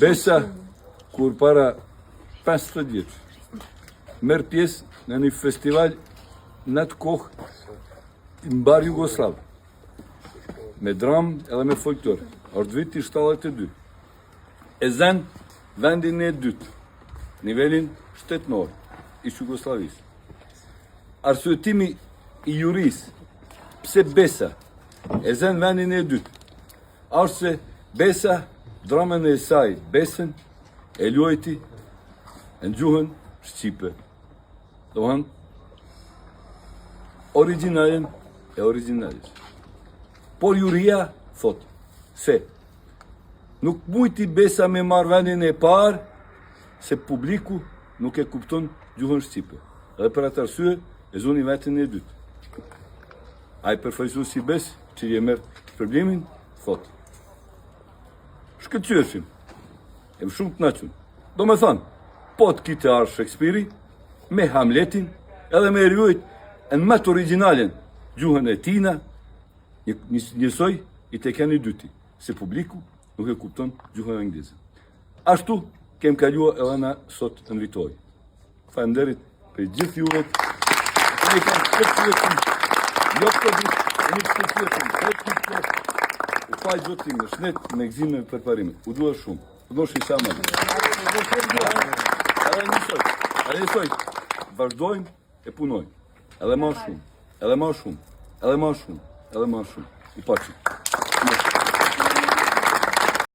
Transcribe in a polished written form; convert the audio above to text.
Besa, kur para 50 vjeç, merr pjesë në një festival në atë kohë në bar Jugoslav, me dramë edhe me folklor, është viti 72. E zën vendin e dytë, nivelin shtetnor i Jugosllavisë. Arsyetimi i juris, pse Besa e zën vendin e dytë, është se Besa, dramën e saj, Besën, e luajti në gjuhën shqipe. Dohan, originalen e originalis. Por juria thot se nuk mujti Besa me marrë vendin e parë se publiku nuk e kupton gjuhën shqipe. Dhe për atë arsye e zoni vendin e dytë. Ai përfaqësues si Besë, që i merr problemin, thot: shkëlqyeshim, jam shumë të kënaqur. Do me thonë, po të kite ardhë Shakespeare me Hamletin edhe me rjojt në më të originalen gjuhën e tina, njësoj i të keni dyti, se publiku nuk e kupton gjuhën angleze. Ashtu kem kalua edhe na sot në vitoj. Falenderit për gjithë juve, ne kam shkëlqyeshim, jo këtë ditë, e një shkëlqyeshim, u faj gjotim në shnet me gzime e përparime. U duha shumë. U do shisa më. Edhe njësoj, vazhdojmë e punojmë. Edhe ma shumë, edhe ma shumë, edhe ma shumë, edhe ma shumë. I paçi.